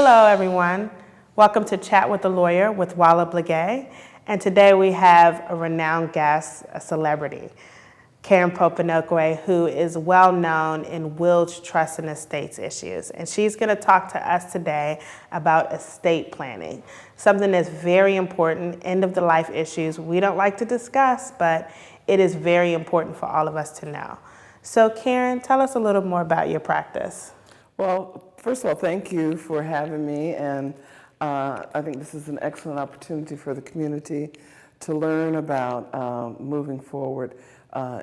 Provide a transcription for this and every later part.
Hello, everyone. Welcome to Chat with the Lawyer with Walla Blagay. And today we have a renowned guest, a celebrity, Karren Pope-Onwukwe, who is well known in wills, trusts, and estates issues. And she's going to talk to us today about estate planning, something that's very important, end of the life issues we don't like to discuss, but it is very important for all of us to know. So Karren, tell us a little more about your practice. Well, first of all, thank you for having me, and I think this is an excellent opportunity for the community to learn about moving forward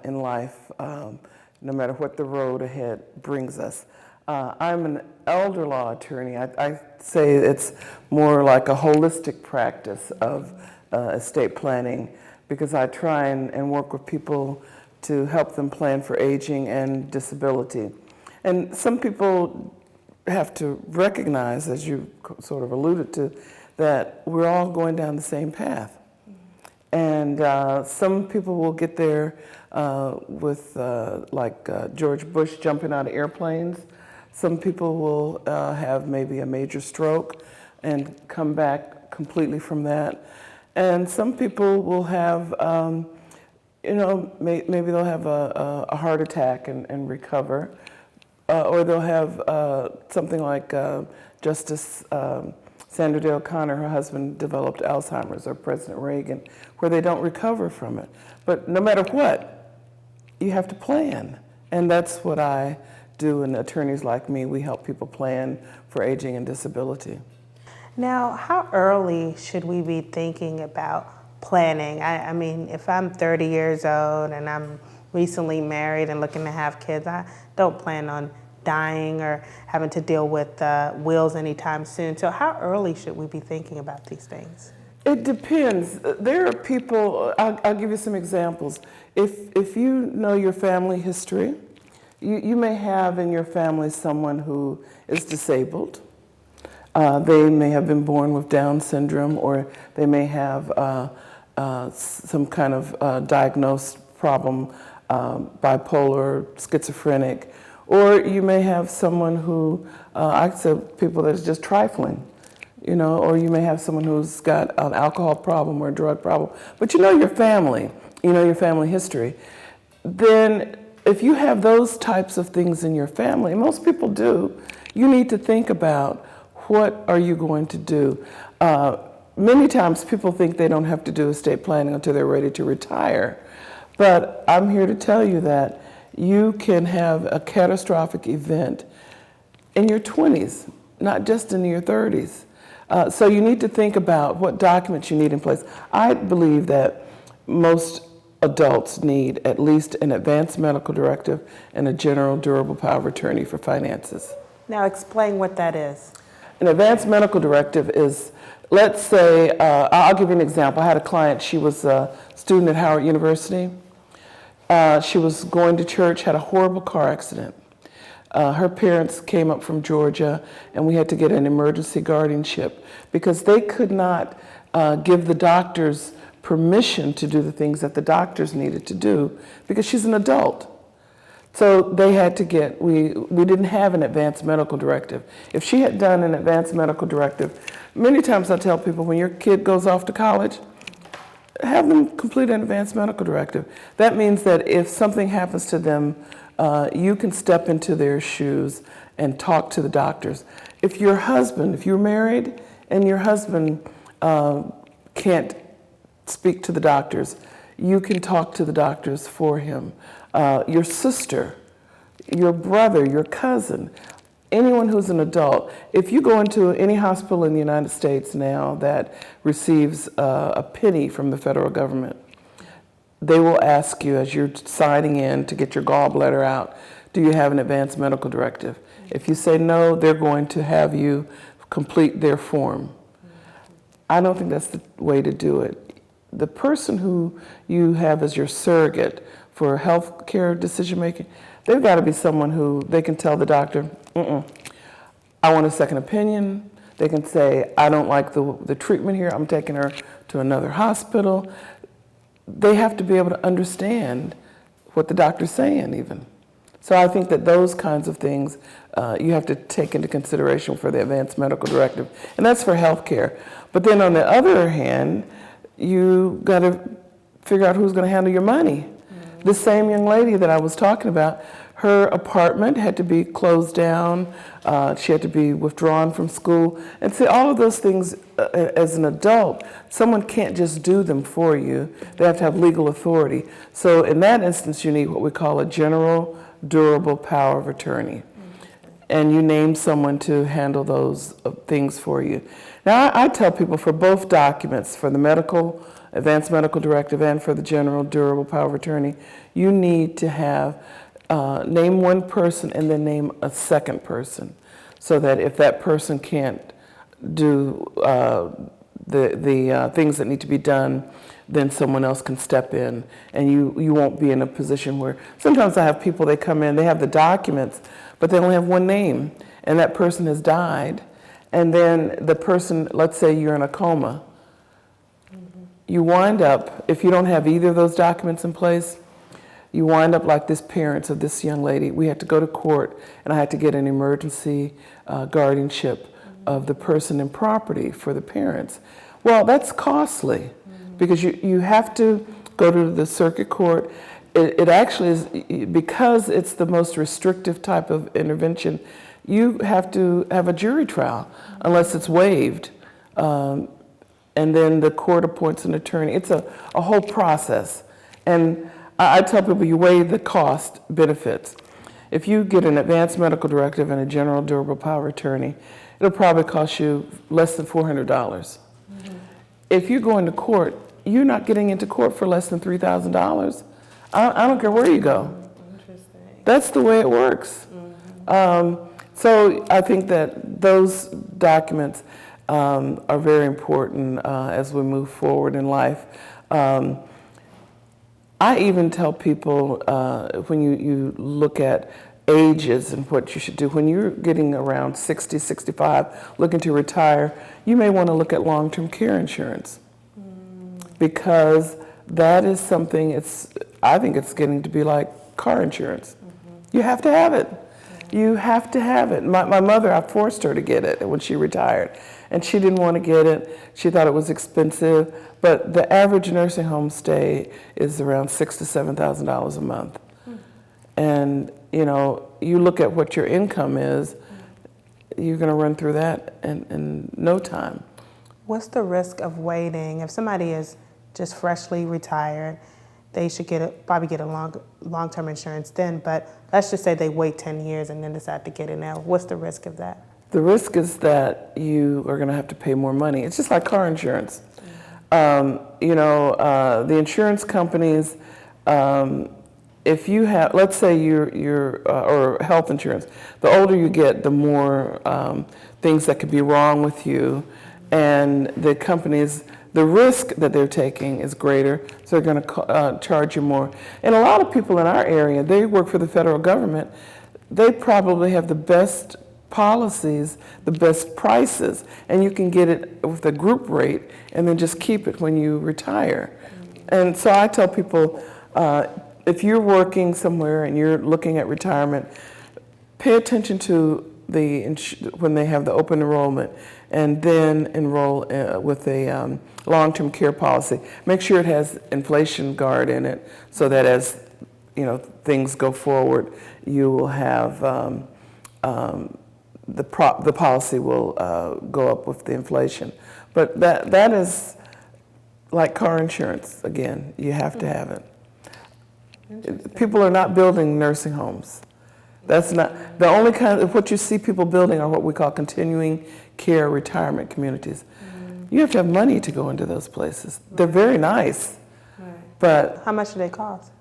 in life, no matter what the road ahead brings us. I'm an elder law attorney. I say it's more like a holistic practice of estate planning, because I try and work with people to help them plan for aging and disability. And some people have to recognize, as you sort of alluded to, that we're all going down the same path. And some people will get there with George Bush jumping out of airplanes. Some people will have maybe a major stroke and come back completely from that. And some people will have, maybe they'll have a heart attack and recover. Or they'll have something like Justice Sandra Day O'Connor, her husband developed Alzheimer's, or President Reagan, where they don't recover from it. But no matter what, you have to plan. And that's what I do, and attorneys like me, we help people plan for aging and disability. Now, how early should we be thinking about planning? I mean, if I'm 30 years old and I'm recently married and looking to have kids, I don't plan on dying or having to deal with wills anytime soon. So how early should we be thinking about these things? It depends. There are people, I'll give you some examples. If you know your family history, you may have in your family someone who is disabled. They may have been born with Down syndrome, or they may have some kind of diagnosed problem, bipolar, schizophrenic, or you may have someone who, I said people that is just trifling, or you may have someone who's got an alcohol problem or a drug problem, but you know your family, your family history. Then if you have those types of things in your family, and most people do, you need to think about what are you going to do. Many times people think they don't have to do estate planning until they're ready to retire. But I'm here to tell you that you can have a catastrophic event in your 20s, not just in your 30s. So you need to think about what documents you need in place. I believe that most adults need at least an advance medical directive and a general durable power of attorney for finances. Now explain what that is. An advance medical directive is, let's say, I'll give you an example. I had a client, she was a student at Howard University. She was going to church, had a horrible car accident. Her parents came up from Georgia, and we had to get an emergency guardianship because they could not give the doctors permission to do the things that the doctors needed to do because she's an adult. So they had to get, we didn't have an advanced medical directive. If she had done an advanced medical directive, many times I tell people when your kid goes off to college, have them complete an advanced medical directive. That means that if something happens to them, you can step into their shoes and talk to the doctors. If you're married and your husband can't speak to the doctors, you can talk to the doctors for him. Your sister, your brother, your cousin, anyone who's an adult. If you go into any hospital in the United States now that receives a penny from the federal government, they will ask you as you're signing in to get your gallbladder out, do you have an advanced medical directive? If you say no, they're going to have you complete their form. I don't think that's the way to do it. The person who you have as your surrogate for health care decision making, they've got to be someone who they can tell the doctor, I want a second opinion. They can say, I don't like the treatment here, I'm taking her to another hospital. They have to be able to understand what the doctor's saying even. So I think that those kinds of things you have to take into consideration for the advanced medical directive, and that's for health care. But then on the other hand, you got to figure out who's going to handle your money. The same young lady that I was talking about, her apartment had to be closed down. She had to be withdrawn from school. And see, all of those things, as an adult, someone can't just do them for you. They have to have legal authority. So in that instance, you need what we call a general durable power of attorney. And you name someone to handle those things for you. Now, I tell people for both documents, for the advanced medical directive and for the general durable power of attorney, you need to have name one person and then name a second person, so that if that person can't do the things that need to be done, then someone else can step in, and you won't be in a position where sometimes I have people, they come in, they have the documents, but they only have one name, and that person has died, and then the person, let's say you're in a coma, you wind up, if you don't have either of those documents in place, you wind up like this parents of this young lady. We had to go to court, and I had to get an emergency guardianship of the person and property for the parents. Well, that's costly because you have to go to the circuit court. It actually is, because it's the most restrictive type of intervention, you have to have a jury trial unless it's waived. And then the court appoints an attorney. It's a whole process. And I tell people you weigh the cost benefits. If you get an advanced medical directive and a general durable power attorney, it'll probably cost you less than $400. If you go into court, you're not getting into court for less than $3,000. I don't care where you go. Interesting. That's the way it works. So I think that those documents are very important as we move forward in life. I even tell people when you look at ages and what you should do, when you're getting around 60, 65, looking to retire, you may want to look at long-term care insurance because that is something, I think it's getting to be like car insurance. You have to have it. You have to have it. My mother, I forced her to get it when she retired, and she didn't want to get it. She thought it was expensive, but the average nursing home stay is around $6,000 to $7,000 a month. And you look at what your income is, you're going to run through that in no time. What's the risk of waiting? If somebody is just freshly retired, they should probably get a long-term insurance then, but let's just say they wait 10 years and then decide to get it now. What's the risk of that? The risk is that you are going to have to pay more money. It's just like car insurance. The insurance companies, if you have, let's say or health insurance, the older you get, the more things that could be wrong with you, and the companies, the risk that they're taking is greater, so they're going to charge you more. And a lot of people in our area, they work for the federal government. They probably have the best policies, the best prices, and you can get it with a group rate and then just keep it when you retire. And so I tell people, if you're working somewhere and you're looking at retirement, pay attention to when they have the open enrollment, and then enroll with a long-term care policy. Make sure it has inflation guard in it, so that as things go forward, you will have the policy will go up with the inflation. But that is like car insurance. Again, you have to have it. People are not building nursing homes. That's not the only kind of what you see people building are what we call continuing care retirement communities. You have to have money to go into those places. They're very nice, but how much do they cost?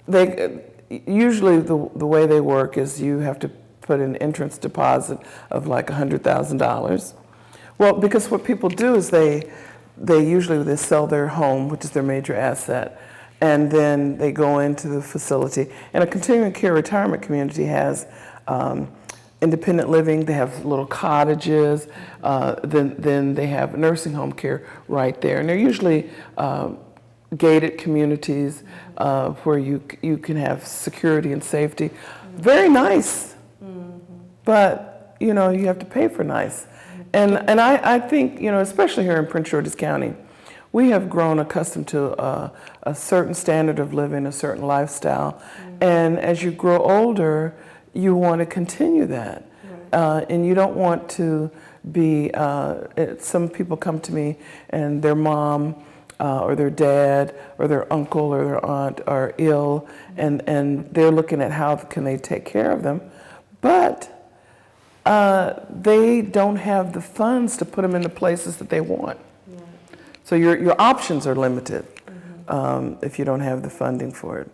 They usually the way they work is you have to put an entrance deposit of like $100,000. Well, because what people do is they usually sell their home, which is their major asset, and then they go into the facility. And a continuing care retirement community has independent living. They have little cottages. Then they have nursing home care right there, and they're usually gated communities where you can have security and safety. Very nice. but you have to pay for nice. And I think, especially here in Prince George's County, we have grown accustomed to a certain standard of living, a certain lifestyle. And as you grow older, you want to continue that. And you don't want to be, some people come to me and their mom or their dad or their uncle or their aunt are ill, and they're looking at how can they take care of them. But they don't have the funds to put them in the places that they want. Yeah. So your options are limited if you don't have the funding for it.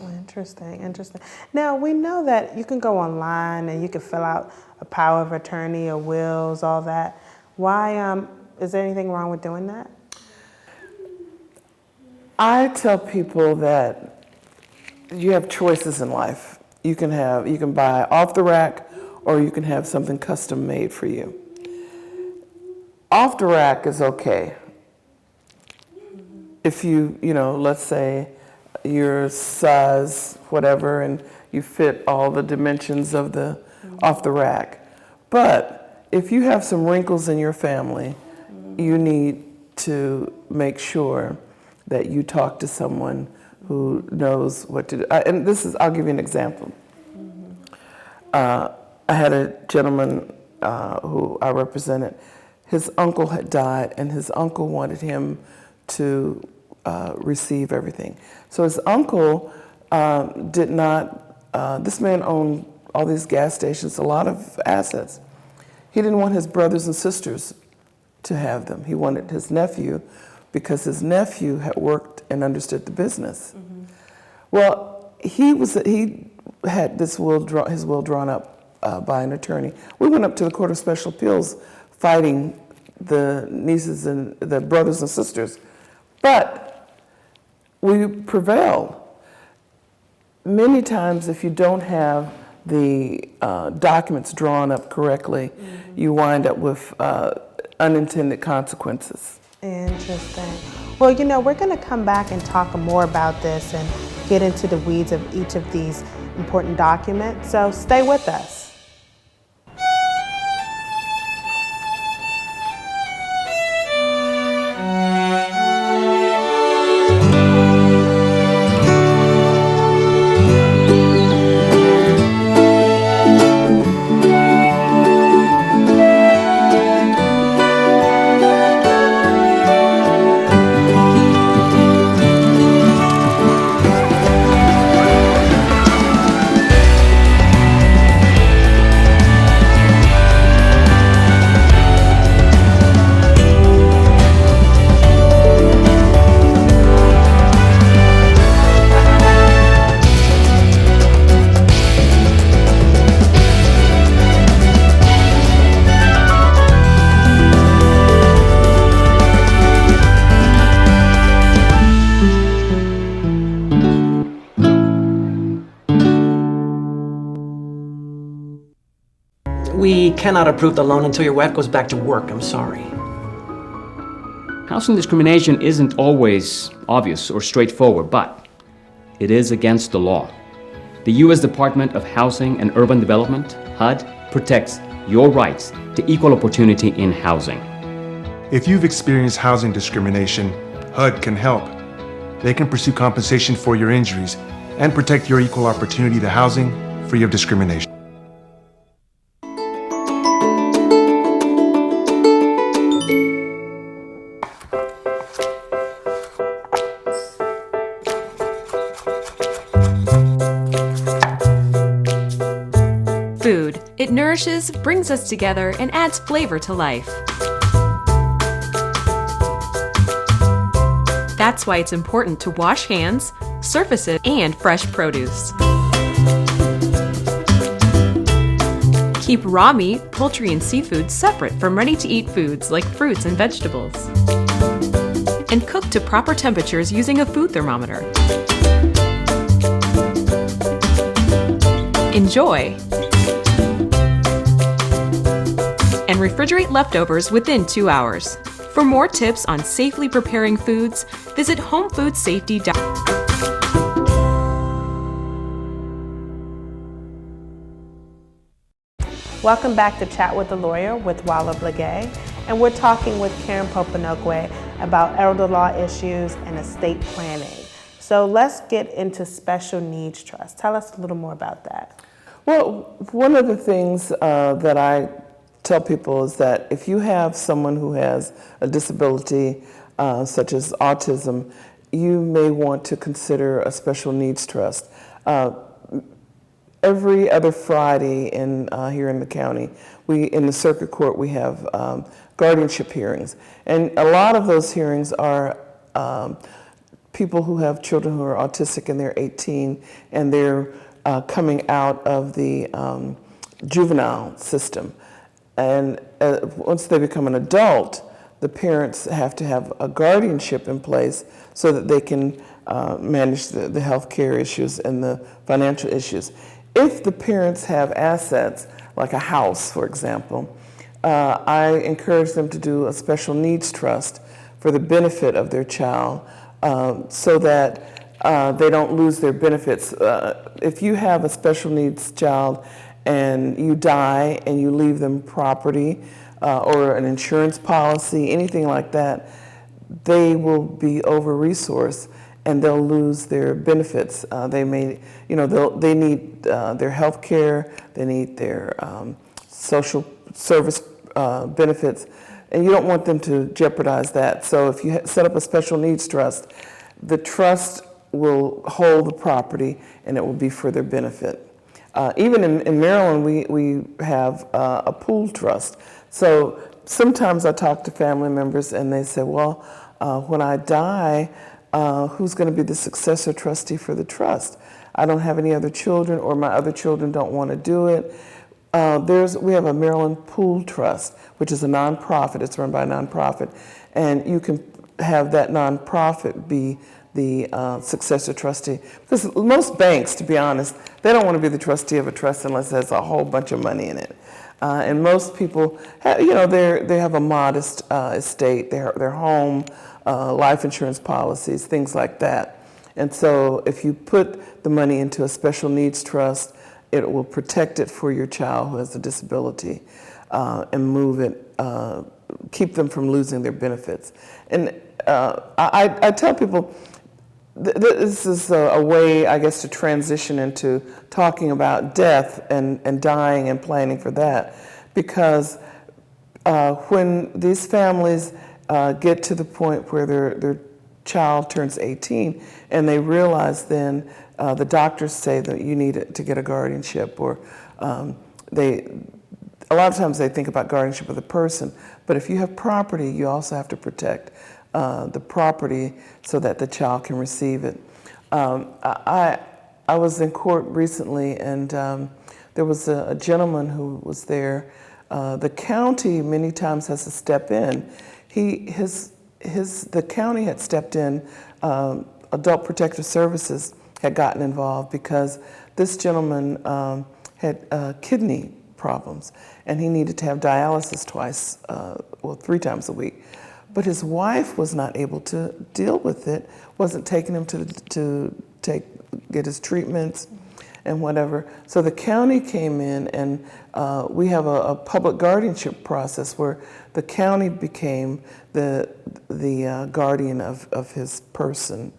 Interesting. Now, we know that you can go online and you can fill out a power of attorney or wills, all that. Why, is there anything wrong with doing that? I tell people that you have choices in life. You can buy off the rack, or you can have something custom made for you. Off the rack is okay. If let's say your size, whatever, and you fit all the dimensions of the off the rack. But if you have some wrinkles in your family, you need to make sure that you talk to someone who knows what to do. And I'll give you an example. I had a gentleman who I represented. His uncle had died, and his uncle wanted him to receive everything. So his uncle did not, this man owned all these gas stations, a lot of assets. He didn't want his brothers and sisters to have them. He wanted his nephew, because his nephew had worked and understood the business. Well, he had his will drawn up by an attorney. We went up to the Court of Special Appeals fighting the nieces and the brothers and sisters, but we prevailed. Many times, if you don't have the documents drawn up correctly, you wind up with unintended consequences. Interesting. Well, we're going to come back and talk more about this and get into the weeds of each of these important documents. So stay with us. We cannot approve the loan until your wife goes back to work. I'm sorry. Housing discrimination isn't always obvious or straightforward, but it is against the law. The U.S. Department of Housing and Urban Development, HUD, protects your rights to equal opportunity in housing. If you've experienced housing discrimination, HUD can help. They can pursue compensation for your injuries and protect your equal opportunity to housing free of discrimination. Food. It nourishes, brings us together, and adds flavor to life. That's why it's important to wash hands, surfaces, and fresh produce. Keep raw meat, poultry, and seafood separate from ready-to-eat foods like fruits and vegetables. And cook to proper temperatures using a food thermometer. Enjoy! And refrigerate leftovers within 2 hours. For more tips on safely preparing foods, visit homefoodsafety.com. Welcome back to Chat with the Lawyer with Walla Blagay, and we're talking with Karren Pope-Onwukwe about elder law issues and estate planning. So let's get into special needs trust. Tell us a little more about that. Well, one of the things that I tell people is that if you have someone who has a disability such as autism, you may want to consider a special needs trust. Every other Friday here in the county, in the circuit court, we have guardianship hearings. And a lot of those hearings are people who have children who are autistic and they're 18 and they're coming out of the juvenile system. And once they become an adult, the parents have to have a guardianship in place so that they can manage the health care issues and the financial issues. If the parents have assets, like a house, for example, I encourage them to do a special needs trust for the benefit of their child so that they don't lose their benefits. If you have a special needs child and you die and you leave them property or an insurance policy, anything like that, they will be over-resourced and they'll lose their benefits. They may, they need their health care, they need their social service benefits, and you don't want them to jeopardize that. So if you set up a special needs trust, the trust will hold the property and it will be for their benefit. Even in Maryland, we have a pool trust. So sometimes I talk to family members and they say, well, when I die, who's going to be the successor trustee for the trust? I don't have any other children, or my other children don't want to do it. We have a Maryland Pool Trust, which is a nonprofit. It's run by a nonprofit, and you can have that nonprofit be the successor trustee. Because most banks, to be honest, they don't want to be the trustee of a trust unless there's a whole bunch of money in it. And most people, they have a modest estate, their home, life insurance policies, things like that. And so if you put the money into a special needs trust, it will protect it for your child who has a disability and move it, keep them from losing their benefits. And I tell people, this is a way, I guess, to transition into talking about death and dying and planning for that. Because when these families get to the point where their child turns 18 and they realize then the doctors say that you need to get a guardianship, or a lot of times they think about guardianship of the person, but if you have property, you also have to protect the property so that the child can receive it. I was in court recently and there was a gentleman who was there. The county many times has to step in. The county had stepped in, Adult Protective Services had gotten involved because this gentleman had kidney problems and he needed to have dialysis three times a week. But his wife was not able to deal with it, wasn't taking him to get his treatments and whatever. So the county came in and we have a public guardianship process where the county became the guardian of his person.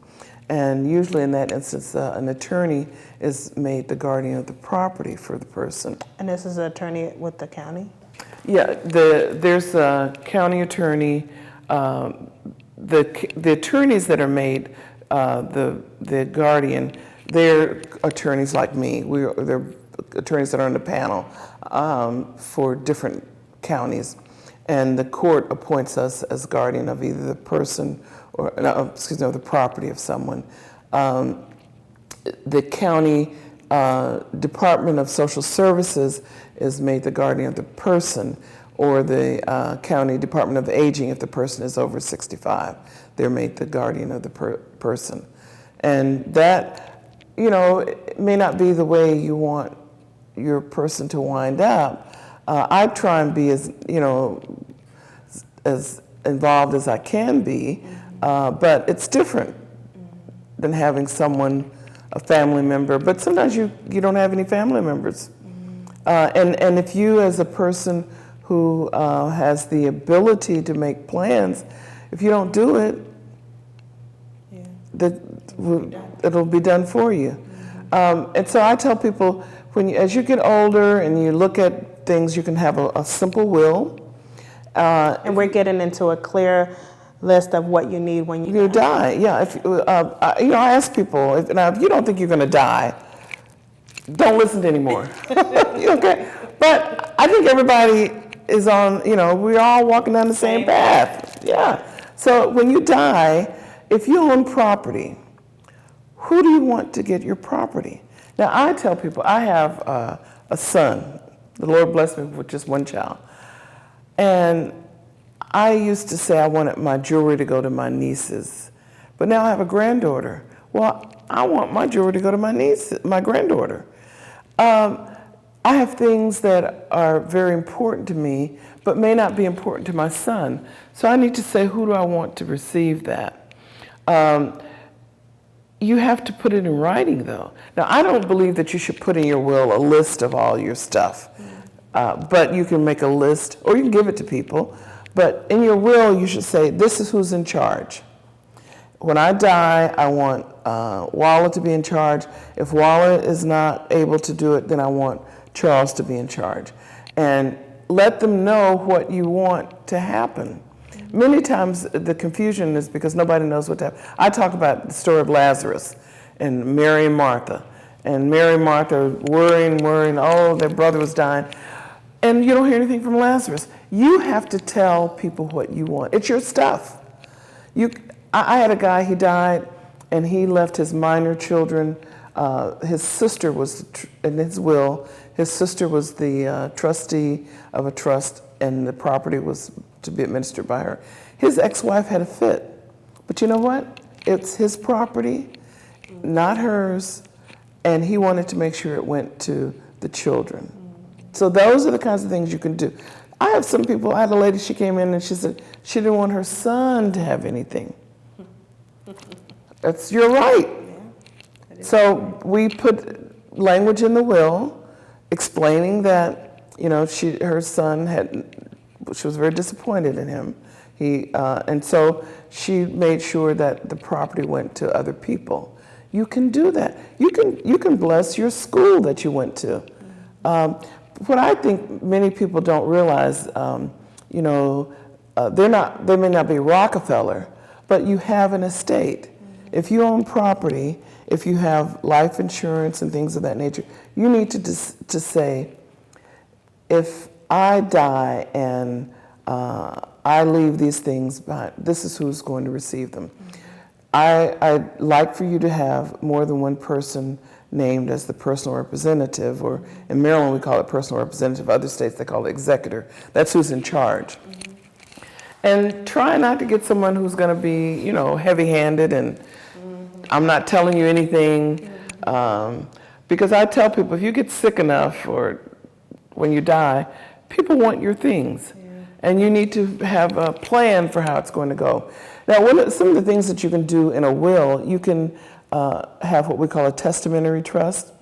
And usually in that instance, an attorney is made the guardian of the property for the person. And this is an attorney with the county? Yeah, there's a county attorney. The attorneys that are made the guardian, they're attorneys like me. They're attorneys that are on the panel for different counties, and the court appoints us as guardian of either the person or the property of someone. The county Department of Social Services is made the guardian of the person, or the county Department of Aging if the person is over 65. They're made the guardian of the person. And that, it may not be the way you want your person to wind up. I try and be as involved as I can be, but it's different than having someone, a family member. But sometimes you don't have any family members. And if you, as a person who has the ability to make plans, if you don't do it, it'll be done for you. And so I tell people, as you get older and you look at things, you can have a simple will. And we're getting into a clear list of what you need when you die. Yeah, I ask people, if you don't think you're going to die, don't listen to anymore. Okay? But I think everybody is on, we're all walking down the same path. Yeah. So when you die, if you own property, who do you want to get your property? Now, I tell people, I have a son. The Lord blessed me with just one child. And I used to say I wanted my jewelry to go to my nieces. But now I have a granddaughter. Well, I want my jewelry to go to my granddaughter. I have things that are very important to me, but may not be important to my son. So I need to say, who do I want to receive that? You have to put it in writing, though. Now, I don't believe that you should put in your will a list of all your stuff, but you can make a list, or you can give it to people. But in your will, you should say, this is who's in charge. When I die, I want Walla to be in charge. If Walla is not able to do it, then I want Charles to be in charge. And let them know what you want to happen. Many times the confusion is because nobody knows what to happen. I talk about the story of Lazarus and Mary and Martha. And Mary and Martha are worrying, oh, their brother was dying. And you don't hear anything from Lazarus. You have to tell people what you want. It's your stuff. I had a guy, he died, and he left his minor children. His sister was, in his will, his sister was the trustee of a trust, and the property was to be administered by her. His ex-wife had a fit. But you know what? It's his property, not hers, and he wanted to make sure it went to the children. So those are the kinds of things you can do. I have some people, I had a lady, she came in and she said she didn't want her son to have anything. That's your right. So we put language in the will explaining that, her son she was very disappointed in him. And so she made sure that the property went to other people. You can do that. You can bless your school that you went to. What I think many people don't realize, they may not be Rockefeller, but you have an estate. If you own property, if you have life insurance and things of that nature, you need to say, if I die and I leave these things behind, this is who's going to receive them. I'd like for you to have more than one person named as the personal representative, or in Maryland we call it personal representative, other states they call it executor. That's who's in charge. And try not to get someone who's going to be, heavy-handed and I'm not telling you anything. Because I tell people, if you get sick enough or when you die, people want your things. And you need to have a plan for how it's going to go. Now, some of the things that you can do in a will, you can have what we call a testamentary trust,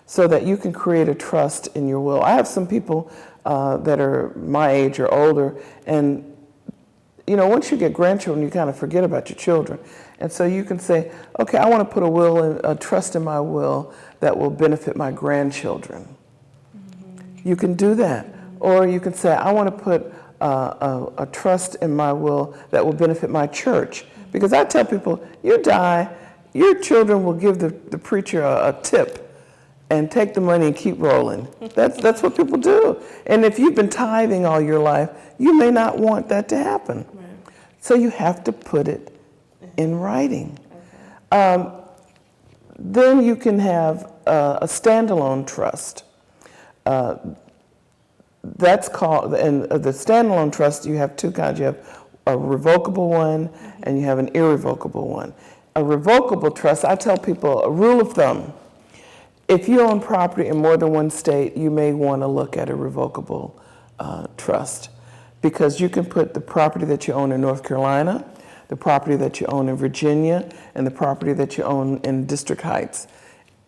so that you can create a trust in your will. I have some people that are my age or older, and once you get grandchildren, you kind of forget about your children. And so you can say, okay, I want to put a trust in my will that will benefit my grandchildren. You can do that. Or you can say, I want to put a trust in my will that will benefit my church. Because I tell people, you die, your children will give the preacher a tip and take the money and keep rolling. That's what people do. And if you've been tithing all your life, you may not want that to happen. Right. So you have to put it in writing. Okay. Then you can have a standalone trust. That's called, and the standalone trust, you have two kinds. You have a revocable one and you have an irrevocable one. A revocable trust, I tell people a rule of thumb. If you own property in more than one state, you may want to look at a revocable trust, because you can put the property that you own in North Carolina, the property that you own in Virginia, and the property that you own in District Heights,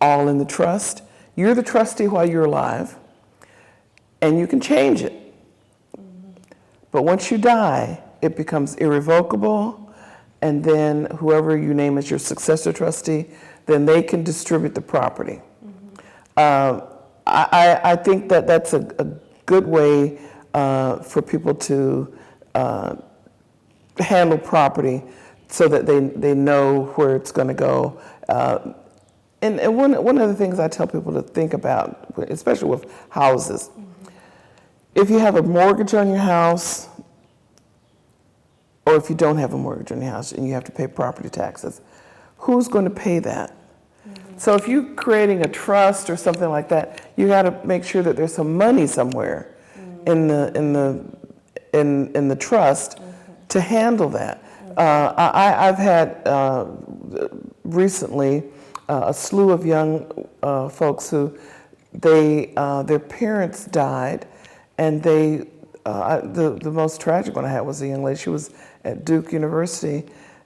all in the trust. You're the trustee while you're alive. and you can change it. But once you die, it becomes irrevocable, and then whoever you name as your successor trustee, then they can distribute the property. I think that that's a good way for people to handle property so that they know where it's going to go. And one of the things I tell people to think about, especially with houses, if you have a mortgage on your house, or if you don't have a mortgage on your house and you have to pay property taxes, who's going to pay that? So if you're creating a trust or something like that, you got to make sure that there's some money somewhere in the trust to handle that. I've had recently a slew of young folks who their parents died, and the most tragic one I had was a young lady. She was at Duke University,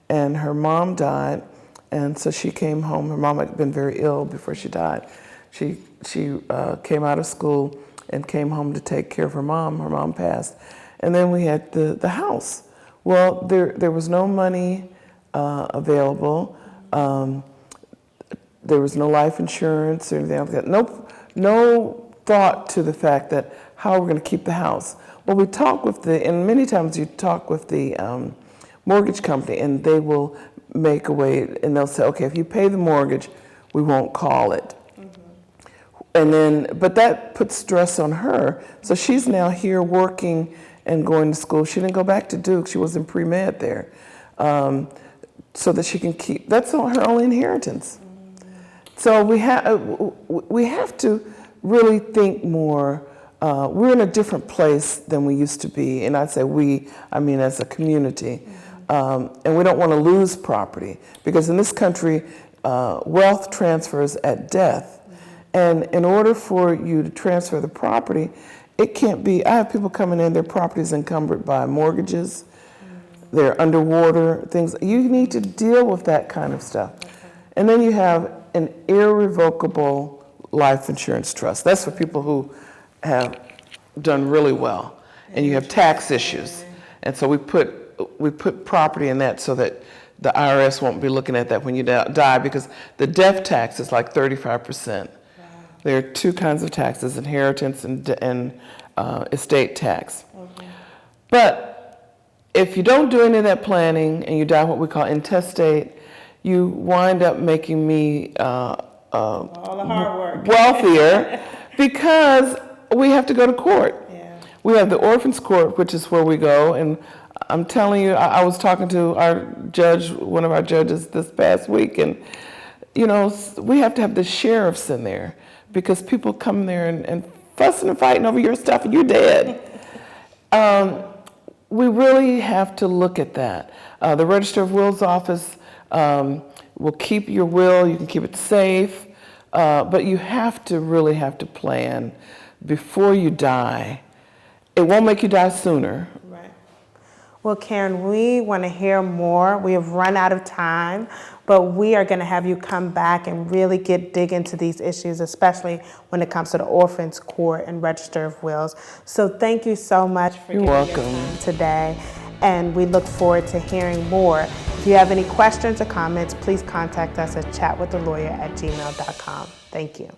and her mom died, and so she came home. Her mom had been very ill before she died. She came out of school and came home to take care of her mom. Her mom passed, and then we had the house. Well, there was no money available. There was no life insurance or anything like that. No thought to the fact that how we're going to keep the house. Well, we talk with and many times you talk with the mortgage company, and they will make a way, and they'll say, okay, if you pay the mortgage, we won't call it. And then, but that puts stress on her. So she's now here working and going to school. She didn't go back to Duke. She was in pre-med there. So that she can keep, that's her only inheritance. So we have to really think more. We're in a different place than we used to be. And I'd say I mean as a community. And we don't want to lose property, because in this country, wealth transfers at death. And in order for you to transfer the property, it can't be, I have people coming in, their property's encumbered by mortgages, they're underwater, things. You need to deal with that kind of stuff. And then you have an irrevocable life insurance trust. That's for people who have done really well. And you have tax issues. And so we put property in that so that the IRS won't be looking at that when you die, because the death tax is like 35%. There are two kinds of taxes, inheritance and estate tax. But if you don't do any of that planning and you die what we call intestate, you wind up making me All the hard work. wealthier because we have to go to court. Yeah. We have the orphans court, which is where we go, and I'm telling you, I was talking to our judge, one of our judges this past week, and you know, we have to have the sheriffs in there because people come there and fussing and fighting over your stuff and you're dead. We really have to look at that. The Register of Wills office will keep your will, you can keep it safe, but you really have to plan before you die. It won't make you die sooner. Right. Well, Karren, we want to hear more. We have run out of time, but we are going to have you come back and really dig into these issues, especially when it comes to the Orphans Court and Register of Wills. So thank you so much for You're giving welcome. your time today, and we look forward to hearing more. If you have any questions or comments, please contact us at chatwiththelawyer@gmail.com. Thank you.